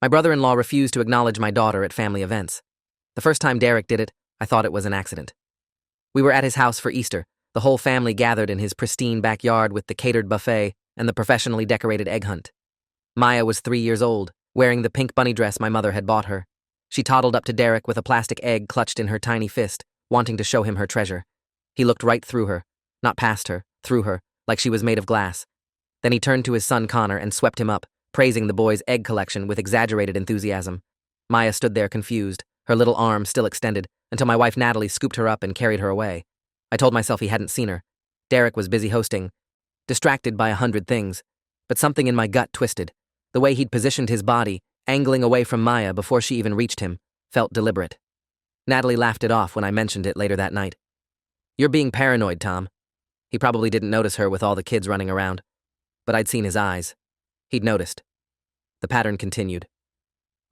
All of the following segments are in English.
My brother-in-law refused to acknowledge my daughter at family events. The first time Derek did it, I thought it was an accident. We were at his house for Easter, the whole family gathered in his pristine backyard with the catered buffet and the professionally decorated egg hunt. Maya was 3 years old, wearing the pink bunny dress my mother had bought her. She toddled up to Derek with a plastic egg clutched in her tiny fist, wanting to show him her treasure. He looked right through her, not past her, through her, like she was made of glass. Then he turned to his son Connor and swept him up, praising the boy's egg collection with exaggerated enthusiasm. Maya stood there confused, her little arm still extended, until my wife Natalie scooped her up and carried her away. I told myself he hadn't seen her. Derek was busy hosting, distracted by 100 things, but something in my gut twisted. The way he'd positioned his body, angling away from Maya before she even reached him, felt deliberate. Natalie laughed it off when I mentioned it later that night. "You're being paranoid, Tom." He probably didn't notice her with all the kids running around, but I'd seen his eyes. He'd noticed. The pattern continued.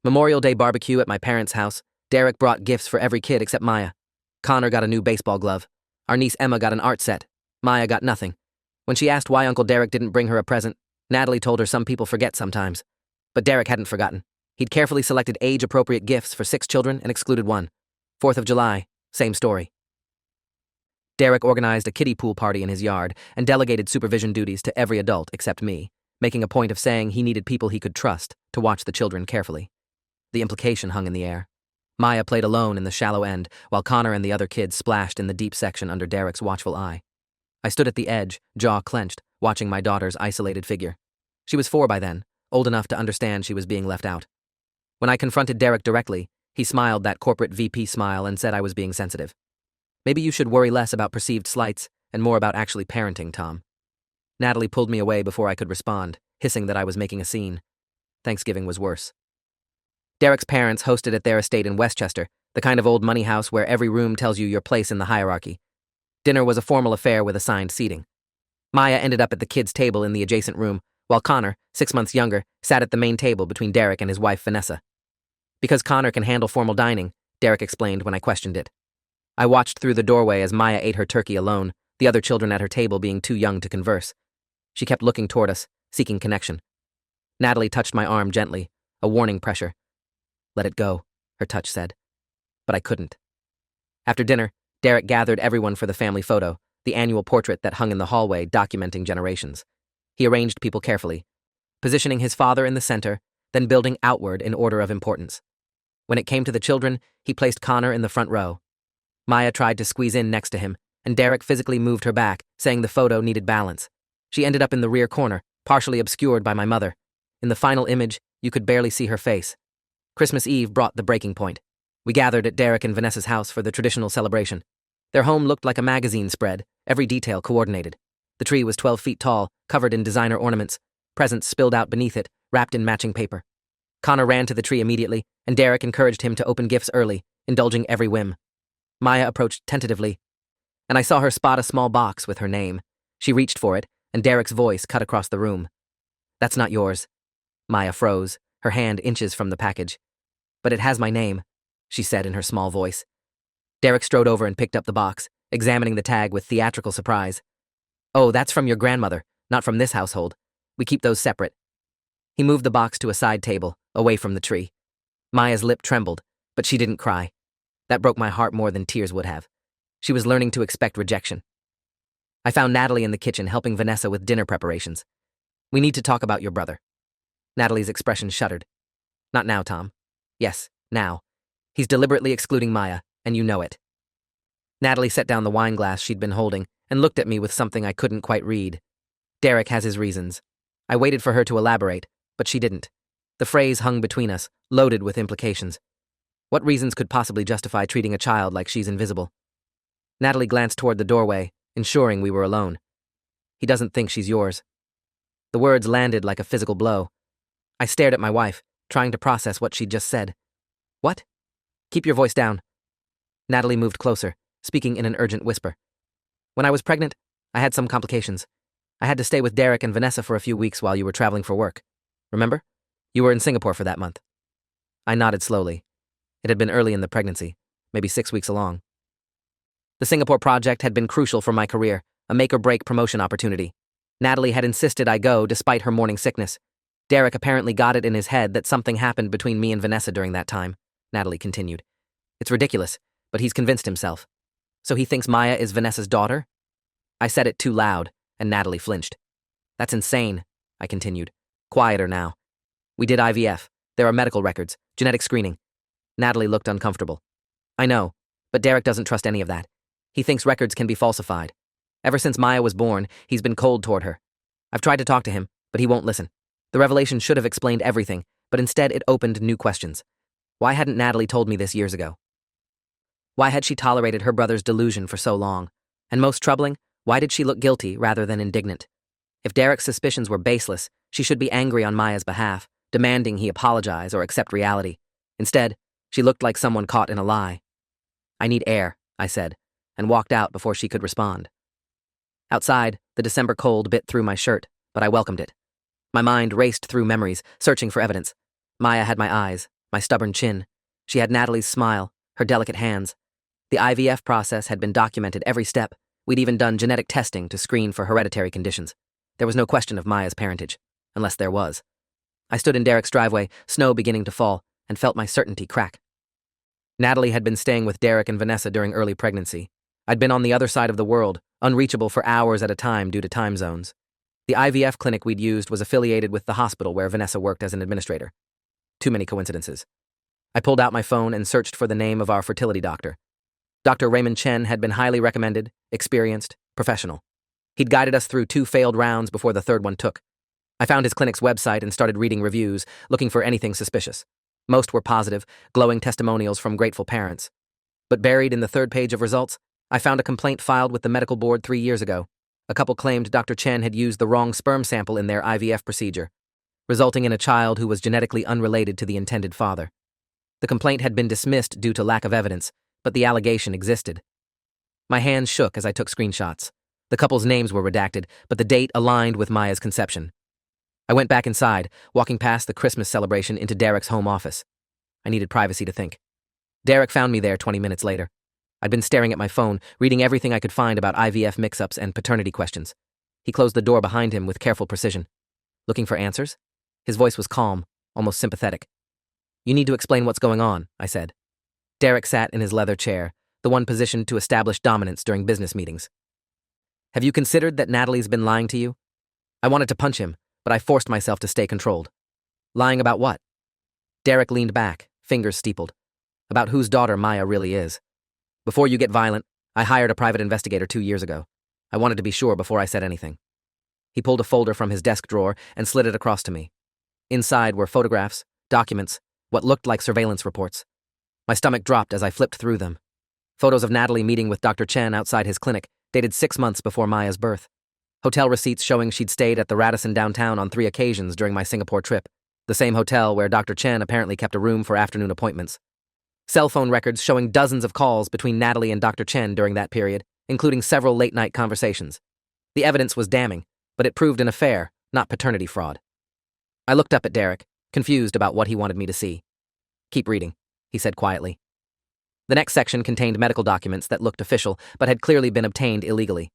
Memorial Day barbecue at my parents' house. Derek brought gifts for every kid except Maya. Connor got a new baseball glove. Our niece Emma got an art set. Maya got nothing. When she asked why Uncle Derek didn't bring her a present, Natalie told her some people forget sometimes. But Derek hadn't forgotten. He'd carefully selected age-appropriate gifts for 6 children and excluded one. 4th of July, same story. Derek organized a kiddie pool party in his yard and delegated supervision duties to every adult except me, making a point of saying he needed people he could trust to watch the children carefully. The implication hung in the air. Maya played alone in the shallow end, while Connor and the other kids splashed in the deep section under Derek's watchful eye. I stood at the edge, jaw clenched, watching my daughter's isolated figure. She was 4 by then, old enough to understand she was being left out. When I confronted Derek directly, he smiled that corporate VP smile and said I was being sensitive. "Maybe you should worry less about perceived slights and more about actually parenting, Tom." Natalie pulled me away before I could respond, hissing that I was making a scene. Thanksgiving was worse. Derek's parents hosted at their estate in Westchester, the kind of old money house where every room tells you your place in the hierarchy. Dinner was a formal affair with assigned seating. Maya ended up at the kids' table in the adjacent room, while Connor, 6 months younger, sat at the main table between Derek and his wife Vanessa. Because Connor can handle formal dining, Derek explained when I questioned it. I watched through the doorway as Maya ate her turkey alone, the other children at her table being too young to converse. She kept looking toward us, seeking connection. Natalie touched my arm gently, a warning pressure. "Let it go," her touch said. But I couldn't. After dinner, Derek gathered everyone for the family photo, the annual portrait that hung in the hallway documenting generations. He arranged people carefully, positioning his father in the center, then building outward in order of importance. When it came to the children, he placed Connor in the front row. Maya tried to squeeze in next to him, and Derek physically moved her back, saying the photo needed balance. She ended up in the rear corner, partially obscured by my mother. In the final image, you could barely see her face. Christmas Eve brought the breaking point. We gathered at Derek and Vanessa's house for the traditional celebration. Their home looked like a magazine spread, every detail coordinated. The tree was 12 feet tall, covered in designer ornaments, presents spilled out beneath it, wrapped in matching paper. Connor ran to the tree immediately, and Derek encouraged him to open gifts early, indulging every whim. Maya approached tentatively, and I saw her spot a small box with her name. She reached for it, and Derek's voice cut across the room. "That's not yours." Maya froze, her hand inches from the package. "But it has my name," she said in her small voice. Derek strode over and picked up the box, examining the tag with theatrical surprise. "Oh, that's from your grandmother, not from this household. We keep those separate." He moved the box to a side table, away from the tree. Maya's lip trembled, but she didn't cry. That broke my heart more than tears would have. She was learning to expect rejection. I found Natalie in the kitchen helping Vanessa with dinner preparations. "We need to talk about your brother." Natalie's expression shuddered. "Not now, Tom." "Yes, now. He's deliberately excluding Maya, and you know it." Natalie set down the wine glass she'd been holding and looked at me with something I couldn't quite read. "Derek has his reasons." I waited for her to elaborate, but she didn't. The phrase hung between us, loaded with implications. What reasons could possibly justify treating a child like she's invisible? Natalie glanced toward the doorway, ensuring we were alone. "He doesn't think she's yours." The words landed like a physical blow. I stared at my wife, trying to process what she'd just said. "What?" "Keep your voice down." Natalie moved closer, speaking in an urgent whisper. "When I was pregnant, I had some complications. I had to stay with Derek and Vanessa for a few weeks while you were traveling for work. Remember? You were in Singapore for that month." I nodded slowly. It had been early in the pregnancy, maybe 6 weeks along. The Singapore project had been crucial for my career, a make-or-break promotion opportunity. Natalie had insisted I go despite her morning sickness. Derek apparently got it in his head that something happened between me and Vanessa during that time, Natalie continued. It's ridiculous, but he's convinced himself. So he thinks Maya is Vanessa's daughter? I said it too loud, and Natalie flinched. That's insane, I continued. Quieter now. We did IVF. There are medical records, genetic screening. Natalie looked uncomfortable. I know, but Derek doesn't trust any of that. He thinks records can be falsified. Ever since Maya was born, he's been cold toward her. I've tried to talk to him, but he won't listen. The revelation should have explained everything, but instead it opened new questions. Why hadn't Natalie told me this years ago? Why had she tolerated her brother's delusion for so long? And most troubling, why did she look guilty rather than indignant? If Derek's suspicions were baseless, she should be angry on Maya's behalf, demanding he apologize or accept reality. Instead, she looked like someone caught in a lie. I need air, I said, and walked out before she could respond. Outside, the December cold bit through my shirt, but I welcomed it. My mind raced through memories, searching for evidence. Maya had my eyes, my stubborn chin. She had Natalie's smile, her delicate hands. The IVF process had been documented every step. We'd even done genetic testing to screen for hereditary conditions. There was no question of Maya's parentage, unless there was. I stood in Derek's driveway, snow beginning to fall, and felt my certainty crack. Natalie had been staying with Derek and Vanessa during early pregnancy. I'd been on the other side of the world, unreachable for hours at a time due to time zones. The IVF clinic we'd used was affiliated with the hospital where Vanessa worked as an administrator. Too many coincidences. I pulled out my phone and searched for the name of our fertility doctor. Dr. Raymond Chen had been highly recommended, experienced, professional. He'd guided us through 2 failed rounds before the third one took. I found his clinic's website and started reading reviews, looking for anything suspicious. Most were positive, glowing testimonials from grateful parents. But buried in the third page of results, I found a complaint filed with the medical board 3 years ago. A couple claimed Dr. Chen had used the wrong sperm sample in their IVF procedure, resulting in a child who was genetically unrelated to the intended father. The complaint had been dismissed due to lack of evidence, but the allegation existed. My hands shook as I took screenshots. The couple's names were redacted, but the date aligned with Maya's conception. I went back inside, walking past the Christmas celebration into Derek's home office. I needed privacy to think. Derek found me there 20 minutes later. I'd been staring at my phone, reading everything I could find about IVF mix-ups and paternity questions. He closed the door behind him with careful precision. Looking for answers? His voice was calm, almost sympathetic. You need to explain what's going on, I said. Derek sat in his leather chair, the one positioned to establish dominance during business meetings. Have you considered that Natalie's been lying to you? I wanted to punch him, but I forced myself to stay controlled. Lying about what? Derek leaned back, fingers steepled. About whose daughter Maya really is. Before you get violent, I hired a private investigator 2 years ago. I wanted to be sure before I said anything. He pulled a folder from his desk drawer and slid it across to me. Inside were photographs, documents, what looked like surveillance reports. My stomach dropped as I flipped through them. Photos of Natalie meeting with Dr. Chen outside his clinic, dated 6 months before Maya's birth. Hotel receipts showing she'd stayed at the Radisson downtown on 3 occasions during my Singapore trip, the same hotel where Dr. Chen apparently kept a room for afternoon appointments. Cell phone records showing dozens of calls between Natalie and Dr. Chen during that period, including several late-night conversations. The evidence was damning, but it proved an affair, not paternity fraud. I looked up at Derek, confused about what he wanted me to see. Keep reading, he said quietly. The next section contained medical documents that looked official, but had clearly been obtained illegally.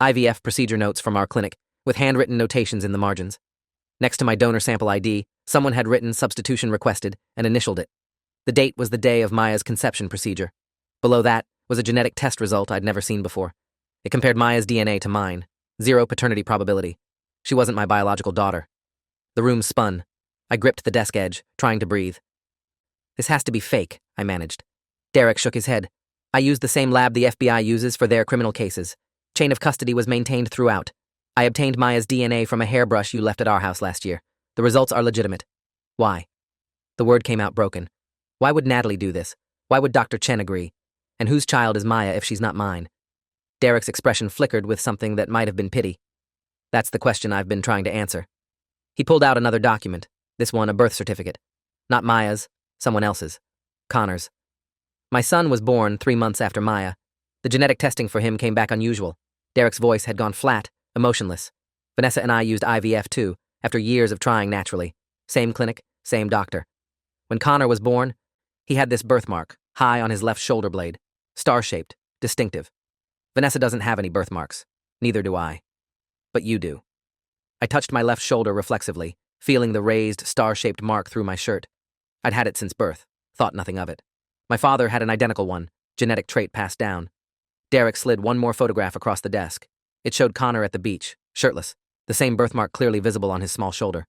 IVF procedure notes from our clinic, with handwritten notations in the margins. Next to my donor sample ID, someone had written substitution requested and initialed it. The date was the day of Maya's conception procedure. Below that was a genetic test result I'd never seen before. It compared Maya's DNA to mine. 0 paternity probability. She wasn't my biological daughter. The room spun. I gripped the desk edge, trying to breathe. This has to be fake, I managed. Derek shook his head. I used the same lab the FBI uses for their criminal cases. Chain of custody was maintained throughout. I obtained Maya's DNA from a hairbrush you left at our house last year. The results are legitimate. Why? The word came out broken. Why would Natalie do this? Why would Dr. Chen agree? And whose child is Maya if she's not mine? Derek's expression flickered with something that might have been pity. That's the question I've been trying to answer. He pulled out another document, this one a birth certificate. Not Maya's, someone else's. Connor's. My son was born 3 months after Maya. The genetic testing for him came back unusual. Derek's voice had gone flat, emotionless. Vanessa and I used IVF too, after years of trying naturally. Same clinic, same doctor. When Connor was born, he had this birthmark, high on his left shoulder blade, star-shaped, distinctive. Vanessa doesn't have any birthmarks. Neither do I. But you do. I touched my left shoulder reflexively, feeling the raised, star-shaped mark through my shirt. I'd had it since birth, thought nothing of it. My father had an identical one, genetic trait passed down. Derek slid one more photograph across the desk. It showed Connor at the beach, shirtless, the same birthmark clearly visible on his small shoulder.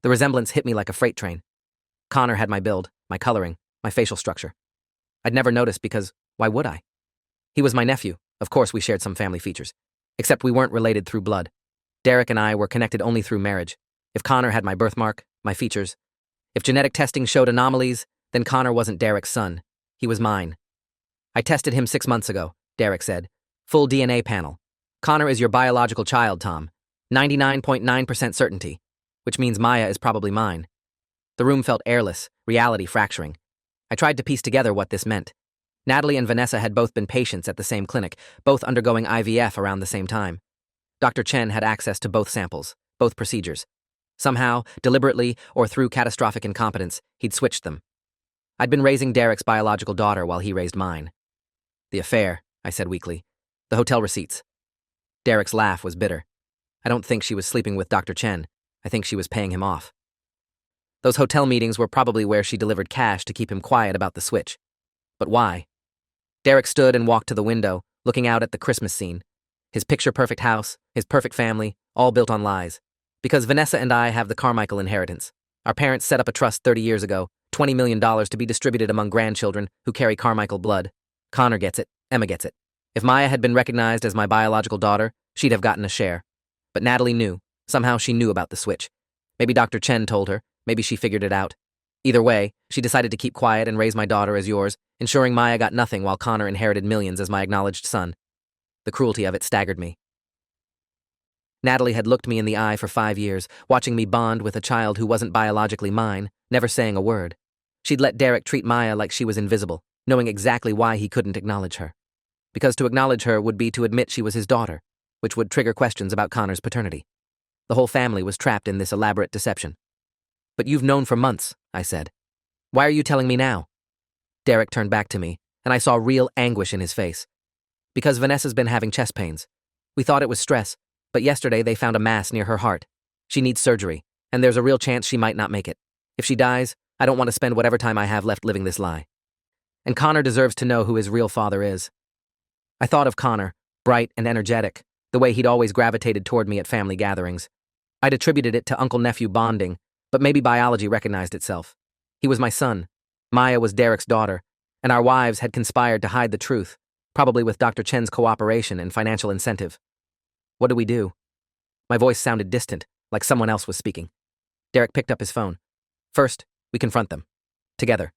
The resemblance hit me like a freight train. Connor had my build, my coloring, my facial structure. I'd never noticed because, why would I? He was my nephew. Of course we shared some family features. Except we weren't related through blood. Derek and I were connected only through marriage. If Connor had my birthmark, my features, if genetic testing showed anomalies, then Connor wasn't Derek's son. He was mine. I tested him 6 months ago, Derek said. Full DNA panel. Connor is your biological child, Tom. 99.9% certainty, which means Maya is probably mine. The room felt airless, reality fracturing. I tried to piece together what this meant. Natalie and Vanessa had both been patients at the same clinic, both undergoing IVF around the same time. Dr. Chen had access to both samples, both procedures. Somehow, deliberately, or through catastrophic incompetence, he'd switched them. I'd been raising Derek's biological daughter while he raised mine. The affair, I said weakly. The hotel receipts. Derek's laugh was bitter. I don't think she was sleeping with Dr. Chen. I think she was paying him off. Those hotel meetings were probably where she delivered cash to keep him quiet about the switch. But why? Derek stood and walked to the window, looking out at the Christmas scene. His picture-perfect house, his perfect family, all built on lies. Because Vanessa and I have the Carmichael inheritance. Our parents set up a trust 30 years ago, $20 million to be distributed among grandchildren who carry Carmichael blood. Connor gets it, Emma gets it. If Maya had been recognized as my biological daughter, she'd have gotten a share. But Natalie knew. Somehow she knew about the switch. Maybe Dr. Chen told her, maybe she figured it out. Either way, she decided to keep quiet and raise my daughter as yours, ensuring Maya got nothing while Connor inherited millions as my acknowledged son. The cruelty of it staggered me. Natalie had looked me in the eye for 5 years, watching me bond with a child who wasn't biologically mine, never saying a word. She'd let Derek treat Maya like she was invisible, knowing exactly why he couldn't acknowledge her. Because to acknowledge her would be to admit she was his daughter, which would trigger questions about Connor's paternity. The whole family was trapped in this elaborate deception. But you've known for months, I said. Why are you telling me now? Derek turned back to me, and I saw real anguish in his face. Because Vanessa's been having chest pains. We thought it was stress, but yesterday they found a mass near her heart. She needs surgery, and there's a real chance she might not make it. If she dies, I don't want to spend whatever time I have left living this lie. And Connor deserves to know who his real father is. I thought of Connor, bright and energetic, the way he'd always gravitated toward me at family gatherings. I'd attributed it to uncle-nephew bonding, but maybe biology recognized itself. He was my son. Maya was Derek's daughter, and our wives had conspired to hide the truth, probably with Dr. Chen's cooperation and financial incentive. What do we do? My voice sounded distant, like someone else was speaking. Derek picked up his phone. First, we confront them. Together.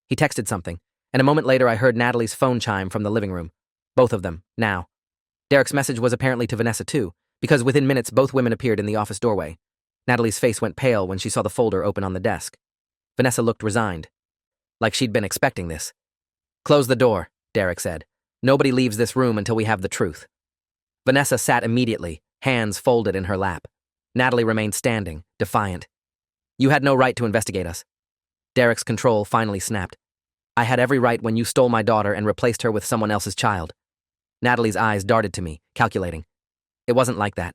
He texted something, and a moment later I heard Natalie's phone chime from the living room. Both of them, now. Derek's message was apparently to Vanessa too, because within minutes both women appeared in the office doorway. Natalie's face went pale when she saw the folder open on the desk. Vanessa looked resigned, like she'd been expecting this. Close the door, Derek said. Nobody leaves this room until we have the truth. Vanessa sat immediately, hands folded in her lap. Natalie remained standing, defiant. You had no right to investigate us. Derek's control finally snapped. I had every right when you stole my daughter and replaced her with someone else's child. Natalie's eyes darted to me, calculating. It wasn't like that.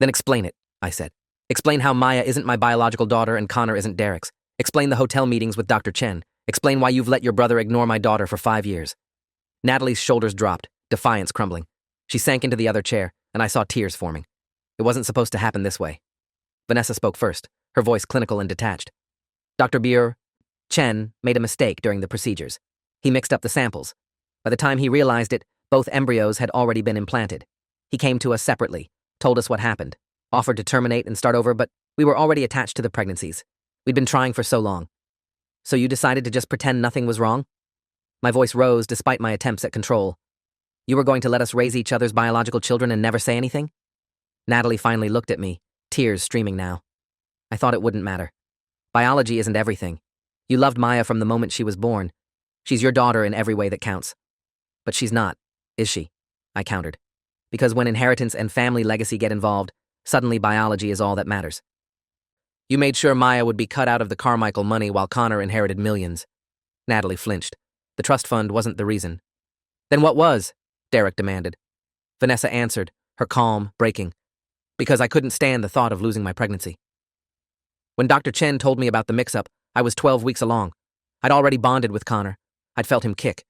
Then explain it, I said. Explain how Maya isn't my biological daughter and Connor isn't Derek's. Explain the hotel meetings with Dr. Chen. Explain why you've let your brother ignore my daughter for 5 years. Natalie's shoulders dropped, defiance crumbling. She sank into the other chair, and I saw tears forming. It wasn't supposed to happen this way. Vanessa spoke first, her voice clinical and detached. Dr. Chen made a mistake during the procedures. He mixed up the samples. By the time he realized it, both embryos had already been implanted. He came to us separately, told us what happened, offered to terminate and start over, but we were already attached to the pregnancies. We'd been trying for so long. So you decided to just pretend nothing was wrong? My voice rose despite my attempts at control. You were going to let us raise each other's biological children and never say anything? Natalie finally looked at me, tears streaming now. I thought it wouldn't matter. Biology isn't everything. You loved Maya from the moment she was born. She's your daughter in every way that counts. But she's not, is she? I countered. Because when inheritance and family legacy get involved, suddenly biology is all that matters. You made sure Maya would be cut out of the Carmichael money while Connor inherited millions. Natalie flinched. The trust fund wasn't the reason. Then what was? Derek demanded. Vanessa answered, her calm breaking. Because I couldn't stand the thought of losing my pregnancy. When Dr. Chen told me about the mix-up, I was 12 weeks along. I'd already bonded with Connor. I'd felt him kick.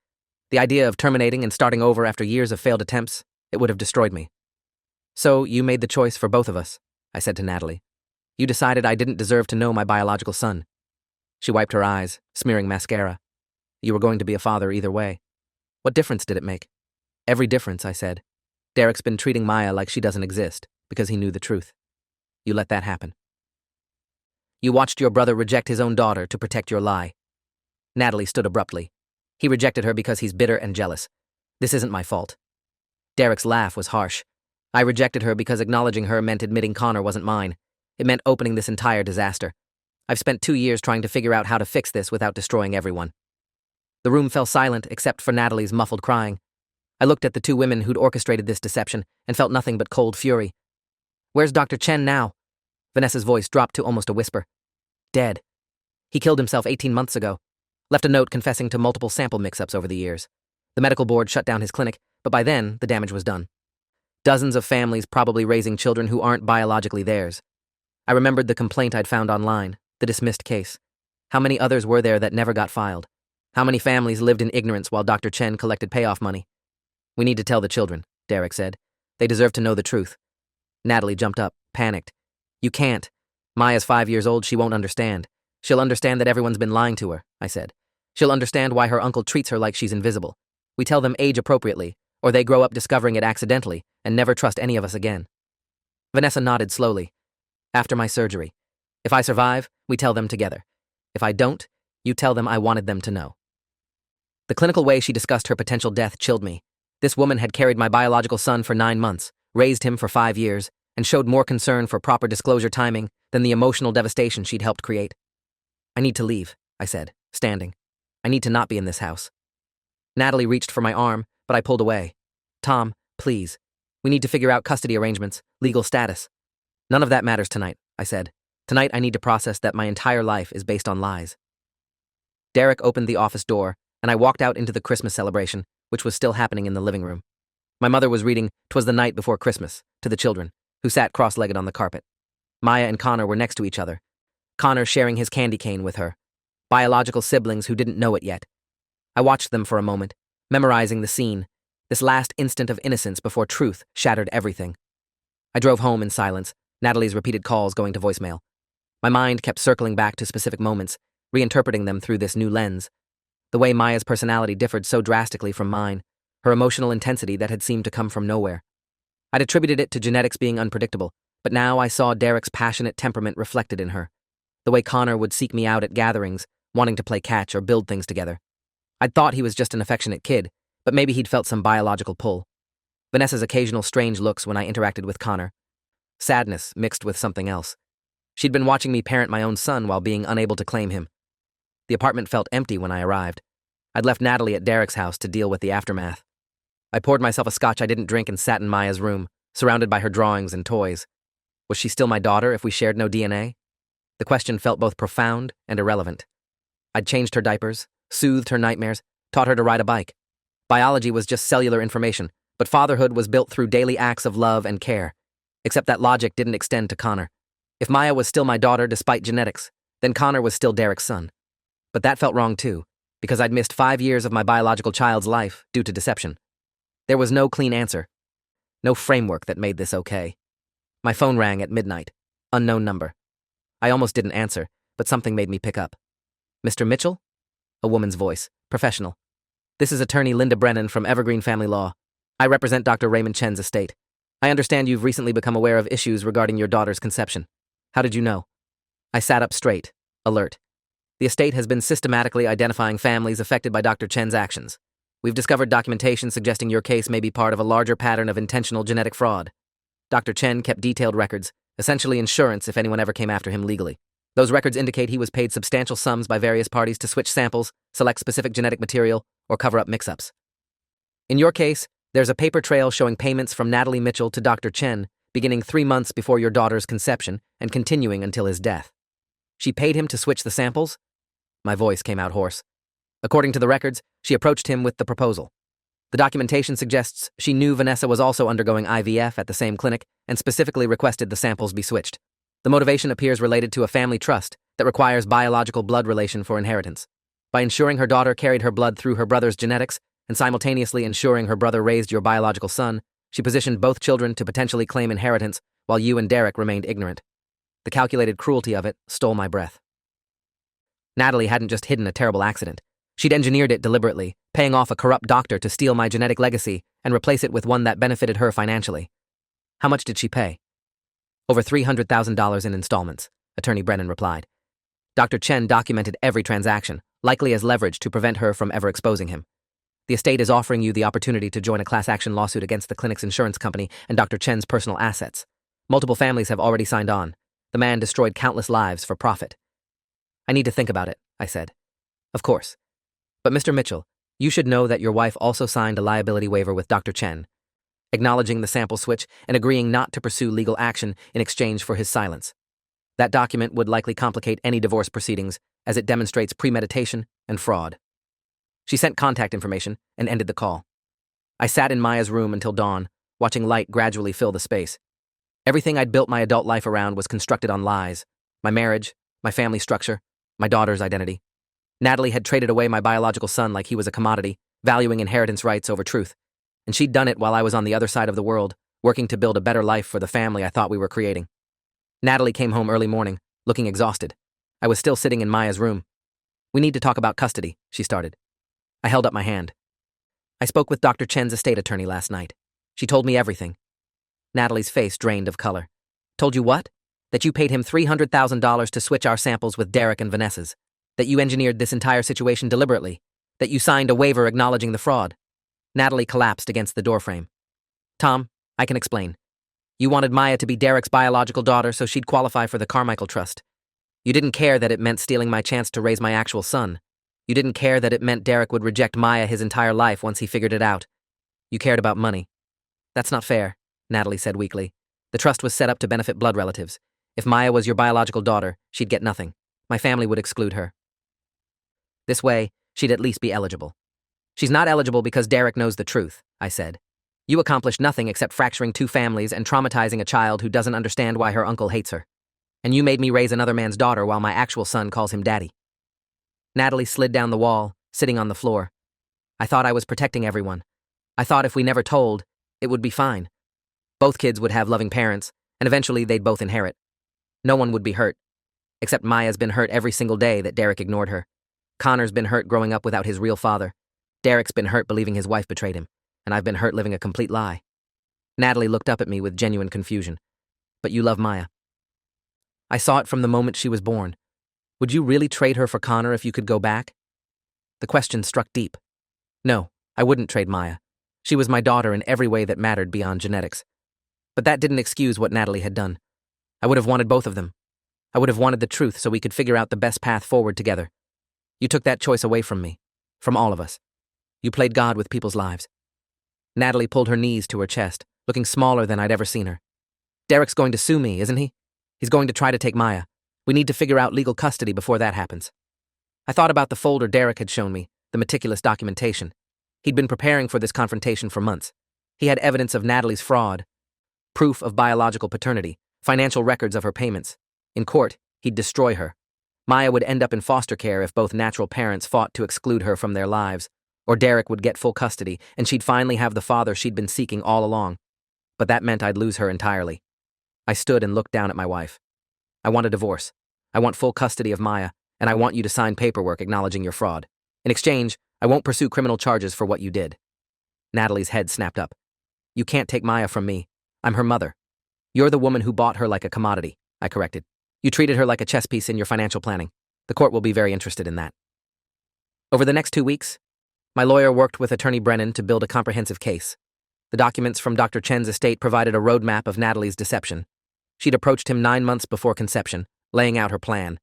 The idea of terminating and starting over after years of failed attempts, it would have destroyed me. So you made the choice for both of us, I said to Natalie. You decided I didn't deserve to know my biological son. She wiped her eyes, smearing mascara. You were going to be a father either way. What difference did it make? Every difference, I said. Derek's been treating Maya like she doesn't exist, because he knew the truth. You let that happen. You watched your brother reject his own daughter to protect your lie. Natalie stood abruptly. He rejected her because he's bitter and jealous. This isn't my fault. Derek's laugh was harsh. I rejected her because acknowledging her meant admitting Connor wasn't mine. It meant opening this entire disaster. I've spent 2 years trying to figure out how to fix this without destroying everyone. The room fell silent except for Natalie's muffled crying. I looked at the 2 women who'd orchestrated this deception and felt nothing but cold fury. Where's Dr. Chen now? Vanessa's voice dropped to almost a whisper. Dead. He killed himself 18 months ago. Left a note confessing to multiple sample mix-ups over the years. The medical board shut down his clinic, but by then, the damage was done. Dozens of families probably raising children who aren't biologically theirs. I remembered the complaint I'd found online, the dismissed case. How many others were there that never got filed? How many families lived in ignorance while Dr. Chen collected payoff money? We need to tell the children, Derek said. They deserve to know the truth. Natalie jumped up, panicked. You can't. Maya's 5 years old, she won't understand. She'll understand that everyone's been lying to her, I said. She'll understand why her uncle treats her like she's invisible. We tell them age appropriately, or they grow up discovering it accidentally and never trust any of us again. Vanessa nodded slowly. After my surgery. If I survive, we tell them together. If I don't, you tell them I wanted them to know. The clinical way she discussed her potential death chilled me. This woman had carried my biological son for 9 months, raised him for 5 years, and showed more concern for proper disclosure timing than the emotional devastation she'd helped create. I need to leave, I said, standing. I need to not be in this house. Natalie reached for my arm, but I pulled away. Tom, please. We need to figure out custody arrangements, legal status. None of that matters tonight, I said. Tonight I need to process that my entire life is based on lies. Derek opened the office door, and I walked out into the Christmas celebration, which was still happening in the living room. My mother was reading "'Twas the Night Before Christmas" to the children, who sat cross-legged on the carpet. Maya and Connor were next to each other. Connor sharing his candy cane with her. Biological siblings who didn't know it yet. I watched them for a moment, memorizing the scene, this last instant of innocence before truth shattered everything. I drove home in silence, Natalie's repeated calls going to voicemail. My mind kept circling back to specific moments, reinterpreting them through this new lens. The way Maya's personality differed so drastically from mine, her emotional intensity that had seemed to come from nowhere. I'd attributed it to genetics being unpredictable, but now I saw Derek's passionate temperament reflected in her. The way Connor would seek me out at gatherings, wanting to play catch or build things together. I'd thought he was just an affectionate kid, but maybe he'd felt some biological pull. Vanessa's occasional strange looks when I interacted with Connor. Sadness mixed with something else. She'd been watching me parent my own son while being unable to claim him. The apartment felt empty when I arrived. I'd left Natalie at Derek's house to deal with the aftermath. I poured myself a scotch I didn't drink and sat in Maya's room, surrounded by her drawings and toys. Was she still my daughter if we shared no DNA? The question felt both profound and irrelevant. I'd changed her diapers, soothed her nightmares, taught her to ride a bike. Biology was just cellular information, but fatherhood was built through daily acts of love and care. Except that logic didn't extend to Connor. If Maya was still my daughter despite genetics, then Connor was still Derek's son. But that felt wrong too, because I'd missed 5 years of my biological child's life due to deception. There was no clean answer. No framework that made this okay. My phone rang at midnight. Unknown number. I almost didn't answer, but something made me pick up. Mr. Mitchell? A woman's voice, professional. This is attorney Linda Brennan from Evergreen Family Law. I represent Dr. Raymond Chen's estate. I understand you've recently become aware of issues regarding your daughter's conception. How did you know? I sat up straight, alert. The estate has been systematically identifying families affected by Dr. Chen's actions. We've discovered documentation suggesting your case may be part of a larger pattern of intentional genetic fraud. Dr. Chen kept detailed records, essentially insurance if anyone ever came after him legally. Those records indicate he was paid substantial sums by various parties to switch samples, select specific genetic material, or cover up mix-ups. In your case, there's a paper trail showing payments from Natalie Mitchell to Dr. Chen, beginning 3 months before your daughter's conception and continuing until his death. She paid him to switch the samples? My voice came out hoarse. According to the records, she approached him with the proposal. The documentation suggests she knew Vanessa was also undergoing IVF at the same clinic and specifically requested the samples be switched. The motivation appears related to a family trust that requires biological blood relation for inheritance. By ensuring her daughter carried her blood through her brother's genetics and simultaneously ensuring her brother raised your biological son, she positioned both children to potentially claim inheritance while you and Derek remained ignorant. The calculated cruelty of it stole my breath. Natalie hadn't just hidden a terrible accident. She'd engineered it deliberately, paying off a corrupt doctor to steal my genetic legacy and replace it with one that benefited her financially. How much did she pay? Over $300,000 in installments, Attorney Brennan replied. Dr. Chen documented every transaction, likely as leverage to prevent her from ever exposing him. The estate is offering you the opportunity to join a class action lawsuit against the clinic's insurance company and Dr. Chen's personal assets. Multiple families have already signed on. The man destroyed countless lives for profit. I need to think about it, I said. Of course. But Mr. Mitchell, you should know that your wife also signed a liability waiver with Dr. Chen, acknowledging the sample switch and agreeing not to pursue legal action in exchange for his silence. That document would likely complicate any divorce proceedings as it demonstrates premeditation and fraud. She sent contact information and ended the call. I sat in Maya's room until dawn, watching light gradually fill the space. Everything I'd built my adult life around was constructed on lies. My marriage, my family structure, my daughter's identity. Natalie had traded away my biological son like he was a commodity, valuing inheritance rights over truth. And she'd done it while I was on the other side of the world, working to build a better life for the family I thought we were creating. Natalie came home early morning, looking exhausted. I was still sitting in Maya's room. We need to talk about custody, she started. I held up my hand. I spoke with Dr. Chen's estate attorney last night. She told me everything. Natalie's face drained of color. Told you what? That you paid him $300,000 to switch our samples with Derek and Vanessa's. That you engineered this entire situation deliberately. That you signed a waiver acknowledging the fraud. Natalie collapsed against the doorframe. Tom, I can explain. You wanted Maya to be Derek's biological daughter so she'd qualify for the Carmichael Trust. You didn't care that it meant stealing my chance to raise my actual son. You didn't care that it meant Derek would reject Maya his entire life once he figured it out. You cared about money. That's not fair, Natalie said weakly. The trust was set up to benefit blood relatives. If Maya was your biological daughter, she'd get nothing. My family would exclude her. This way, she'd at least be eligible. She's not eligible because Derek knows the truth, I said. You accomplished nothing except fracturing two families and traumatizing a child who doesn't understand why her uncle hates her. And you made me raise another man's daughter while my actual son calls him daddy. Natalie slid down the wall, sitting on the floor. I thought I was protecting everyone. I thought if we never told, it would be fine. Both kids would have loving parents, and eventually they'd both inherit. No one would be hurt. Except Maya's been hurt every single day that Derek ignored her. Connor's been hurt growing up without his real father. Derek's been hurt believing his wife betrayed him, and I've been hurt living a complete lie. Natalie looked up at me with genuine confusion. But you love Maya. I saw it from the moment she was born. Would you really trade her for Connor if you could go back? The question struck deep. No, I wouldn't trade Maya. She was my daughter in every way that mattered beyond genetics. But that didn't excuse what Natalie had done. I would have wanted both of them. I would have wanted the truth so we could figure out the best path forward together. You took that choice away from me, from all of us. You played God with people's lives. Natalie pulled her knees to her chest, looking smaller than I'd ever seen her. Derek's going to sue me, isn't he? He's going to try to take Maya. We need to figure out legal custody before that happens. I thought about the folder Derek had shown me, the meticulous documentation. He'd been preparing for this confrontation for months. He had evidence of Natalie's fraud, proof of biological paternity, financial records of her payments. In court, he'd destroy her. Maya would end up in foster care if both natural parents fought to exclude her from their lives, or Derek would get full custody and she'd finally have the father she'd been seeking all along. But that meant I'd lose her entirely. I stood and looked down at my wife. I want a divorce. I want full custody of Maya, and I want you to sign paperwork acknowledging your fraud. In exchange, I won't pursue criminal charges for what you did. Natalie's head snapped up. You can't take Maya from me. I'm her mother. You're the woman who bought her like a commodity, I corrected. You treated her like a chess piece in your financial planning. The court will be very interested in that. Over the next 2 weeks, my lawyer worked with Attorney Brennan to build a comprehensive case. The documents from Dr. Chen's estate provided a roadmap of Natalie's deception. She'd approached him 9 months before conception, laying out her plan.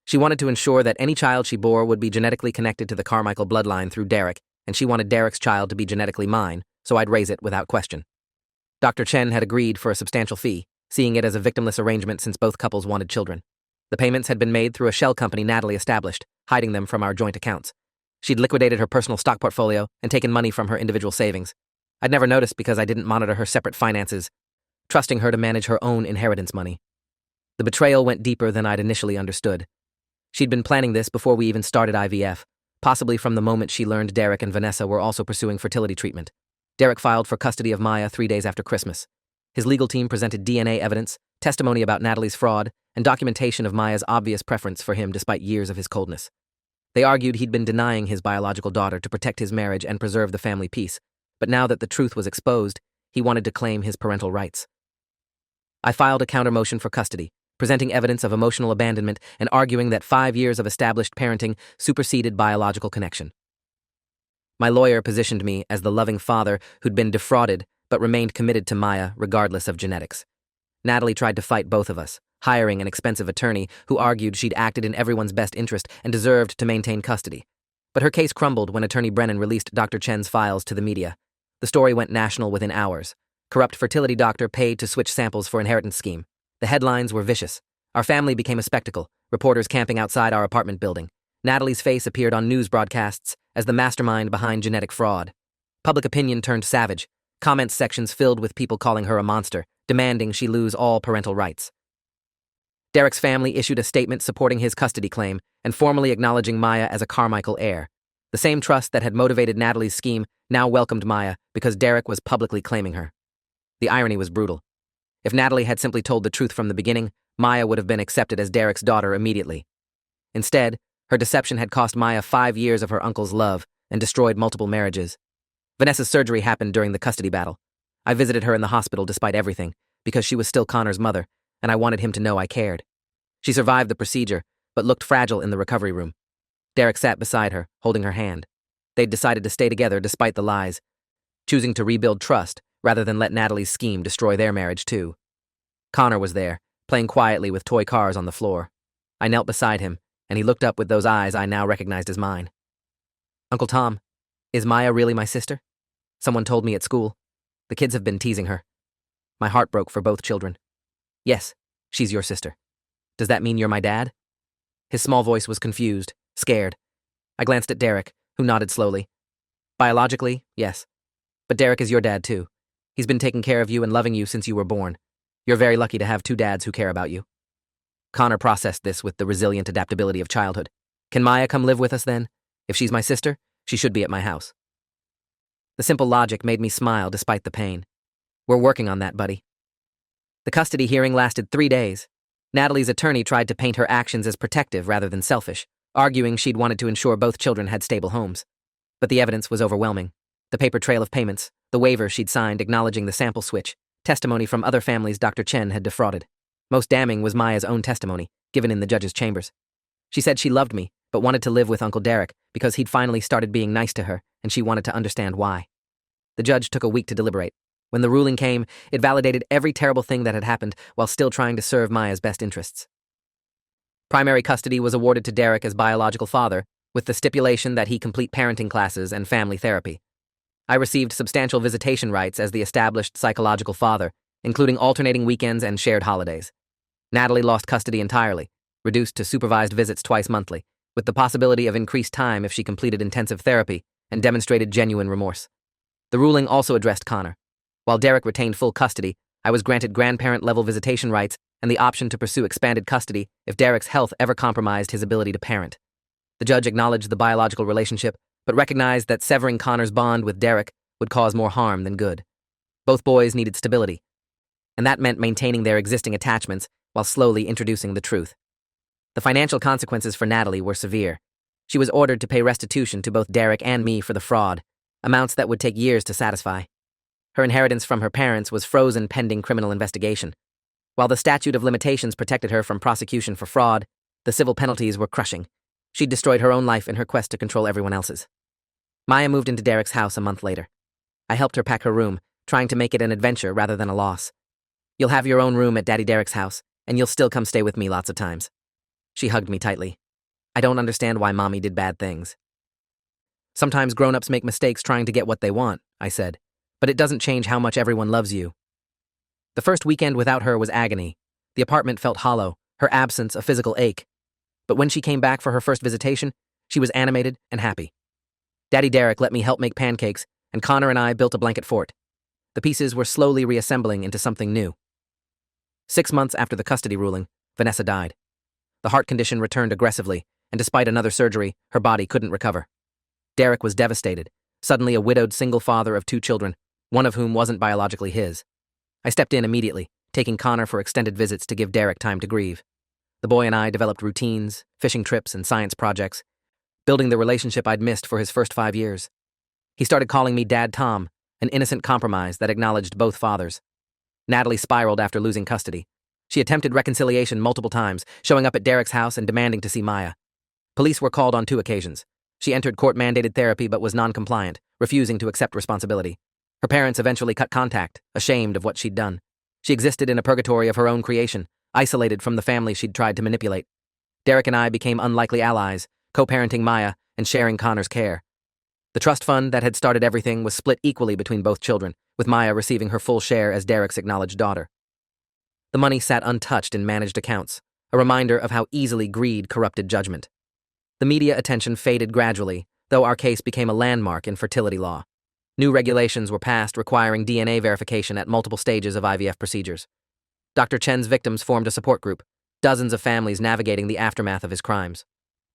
She wanted to ensure that any child she bore would be genetically connected to the Carmichael bloodline through Derek, and she wanted Derek's child to be genetically mine, so I'd raise it without question. Dr. Chen had agreed for a substantial fee, seeing it as a victimless arrangement since both couples wanted children. The payments had been made through a shell company Natalie established, hiding them from our joint accounts. She'd liquidated her personal stock portfolio and taken money from her individual savings. I'd never noticed because I didn't monitor her separate finances, trusting her to manage her own inheritance money. The betrayal went deeper than I'd initially understood. She'd been planning this before we even started IVF, possibly from the moment she learned Derek and Vanessa were also pursuing fertility treatment. Derek filed for custody of Maya 3 days after Christmas. His legal team presented DNA evidence, testimony about Natalie's fraud, and documentation of Maya's obvious preference for him despite years of his coldness. They argued he'd been denying his biological daughter to protect his marriage and preserve the family peace, but now that the truth was exposed, he wanted to claim his parental rights. I filed a counter-motion for custody, presenting evidence of emotional abandonment and arguing that 5 years of established parenting superseded biological connection. My lawyer positioned me as the loving father who'd been defrauded but remained committed to Maya regardless of genetics. Natalie tried to fight both of us, hiring an expensive attorney who argued she'd acted in everyone's best interest and deserved to maintain custody. But her case crumbled when Attorney Brennan released Dr. Chen's files to the media. The story went national within hours. Corrupt fertility doctor paid to switch samples for inheritance scheme. The headlines were vicious. Our family became a spectacle, reporters camping outside our apartment building. Natalie's face appeared on news broadcasts as the mastermind behind genetic fraud. Public opinion turned savage, comment sections filled with people calling her a monster, demanding she lose all parental rights. Derek's family issued a statement supporting his custody claim and formally acknowledging Maya as a Carmichael heir. The same trust that had motivated Natalie's scheme now welcomed Maya because Derek was publicly claiming her. The irony was brutal. If Natalie had simply told the truth from the beginning, Maya would have been accepted as Derek's daughter immediately. Instead, her deception had cost Maya 5 years of her uncle's love and destroyed multiple marriages. Vanessa's surgery happened during the custody battle. I visited her in the hospital despite everything, because she was still Connor's mother, and I wanted him to know I cared. She survived the procedure, but looked fragile in the recovery room. Derek sat beside her, holding her hand. They'd decided to stay together despite the lies, choosing to rebuild trust rather than let Natalie's scheme destroy their marriage too. Connor was there, playing quietly with toy cars on the floor. I knelt beside him, and he looked up with those eyes I now recognized as mine. "Uncle Tom, is Maya really my sister? Someone told me at school. The kids have been teasing her." My heart broke for both children. "Yes, she's your sister. Does that mean you're my dad?" His small voice was confused, scared. I glanced at Derek, who nodded slowly. "Biologically, yes. But Derek is your dad too. He's been taking care of you and loving you since you were born. You're very lucky to have 2 dads who care about you." Connor processed this with the resilient adaptability of childhood. "Can Maya come live with us then? If she's my sister, she should be at my house." The simple logic made me smile despite the pain. "We're working on that, buddy." The custody hearing lasted 3 days. Natalie's attorney tried to paint her actions as protective rather than selfish, arguing she'd wanted to ensure both children had stable homes. But the evidence was overwhelming. The paper trail of payments, the waiver she'd signed acknowledging the sample switch, testimony from other families Dr. Chen had defrauded. Most damning was Maya's own testimony, given in the judge's chambers. She said she loved me, but wanted to live with Uncle Derek because he'd finally started being nice to her, and she wanted to understand why. The judge took a week to deliberate. When the ruling came, it validated every terrible thing that had happened while still trying to serve Maya's best interests. Primary custody was awarded to Derek as biological father, with the stipulation that he complete parenting classes and family therapy. I received substantial visitation rights as the established psychological father, including alternating weekends and shared holidays. Natalie lost custody entirely, reduced to supervised visits twice monthly, with the possibility of increased time if she completed intensive therapy and demonstrated genuine remorse. The ruling also addressed Connor. While Derek retained full custody, I was granted grandparent-level visitation rights and the option to pursue expanded custody if Derek's health ever compromised his ability to parent. The judge acknowledged the biological relationship, but recognized that severing Connor's bond with Derek would cause more harm than good. Both boys needed stability, and that meant maintaining their existing attachments while slowly introducing the truth. The financial consequences for Natalie were severe. She was ordered to pay restitution to both Derek and me for the fraud, amounts that would take years to satisfy. Her inheritance from her parents was frozen pending criminal investigation. While the statute of limitations protected her from prosecution for fraud, the civil penalties were crushing. She'd destroyed her own life in her quest to control everyone else's. Maya moved into Derek's house a month later. I helped her pack her room, trying to make it an adventure rather than a loss. "You'll have your own room at Daddy Derek's house, and you'll still come stay with me lots of times." She hugged me tightly. "I don't understand why Mommy did bad things." "Sometimes grown-ups make mistakes trying to get what they want," I said, "but it doesn't change how much everyone loves you." The first weekend without her was agony. The apartment felt hollow, her absence a physical ache. But when she came back for her first visitation, she was animated and happy. Daddy Derek let me help make pancakes, and Connor and I built a blanket fort. The pieces were slowly reassembling into something new. 6 months after the custody ruling, Vanessa died. The heart condition returned aggressively, and despite another surgery, her body couldn't recover. Derek was devastated, suddenly a widowed single father of 2 children, one of whom wasn't biologically his. I stepped in immediately, taking Connor for extended visits to give Derek time to grieve. The boy and I developed routines, fishing trips, and science projects, building the relationship I'd missed for his first 5 years. He started calling me Dad Tom, an innocent compromise that acknowledged both fathers. Natalie spiraled after losing custody. She attempted reconciliation multiple times, showing up at Derek's house and demanding to see Maya. Police were called on 2 occasions. She entered court-mandated therapy but was non-compliant, refusing to accept responsibility. Her parents eventually cut contact, ashamed of what she'd done. She existed in a purgatory of her own creation, isolated from the family she'd tried to manipulate. Derek and I became unlikely allies, co-parenting Maya and sharing Connor's care. The trust fund that had started everything was split equally between both children, with Maya receiving her full share as Derek's acknowledged daughter. The money sat untouched in managed accounts, a reminder of how easily greed corrupted judgment. The media attention faded gradually, though our case became a landmark in fertility law. New regulations were passed requiring DNA verification at multiple stages of IVF procedures. Dr. Chen's victims formed a support group, dozens of families navigating the aftermath of his crimes.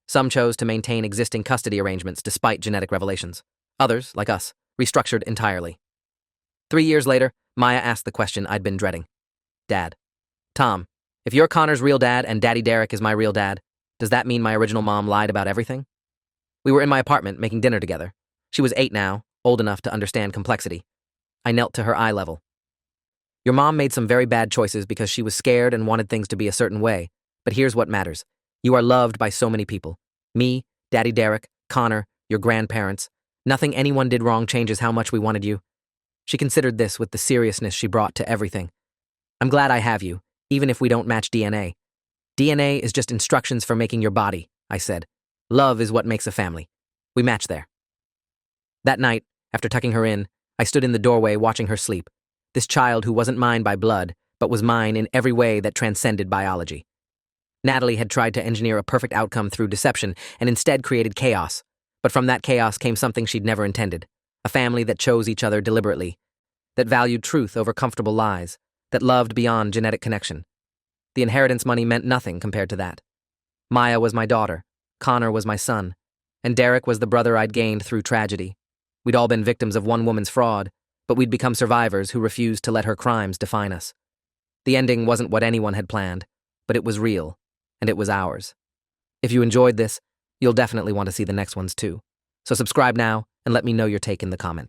Some chose to maintain existing custody arrangements despite genetic revelations. Others, like us, restructured entirely. 3 years later, Maya asked the question I'd been dreading. Dad. Tom, if you're Connor's real dad and Daddy Derek is my real dad, does that mean my original mom lied about everything? We were in my apartment making dinner together. She was 8 now, old enough to understand complexity. I knelt to her eye level. Your mom made some very bad choices because she was scared and wanted things to be a certain way, but here's what matters. You are loved by so many people. Me, Daddy Derek, Connor, your grandparents. Nothing anyone did wrong changes how much we wanted you. She considered this with the seriousness she brought to everything. I'm glad I have you, even if we don't match DNA. DNA is just instructions for making your body, I said. Love is what makes a family. We match there. That night, after tucking her in, I stood in the doorway watching her sleep. This child who wasn't mine by blood, but was mine in every way that transcended biology. Natalie had tried to engineer a perfect outcome through deception and instead created chaos. But from that chaos came something she'd never intended. A family that chose each other deliberately, that valued truth over comfortable lies, that loved beyond genetic connection. The inheritance money meant nothing compared to that. Maya was my daughter, Connor was my son, and Derek was the brother I'd gained through tragedy. We'd all been victims of one woman's fraud, but we'd become survivors who refused to let her crimes define us. The ending wasn't what anyone had planned, but it was real, and it was ours. If you enjoyed this, you'll definitely want to see the next ones too. So subscribe now and let me know your take in the comments.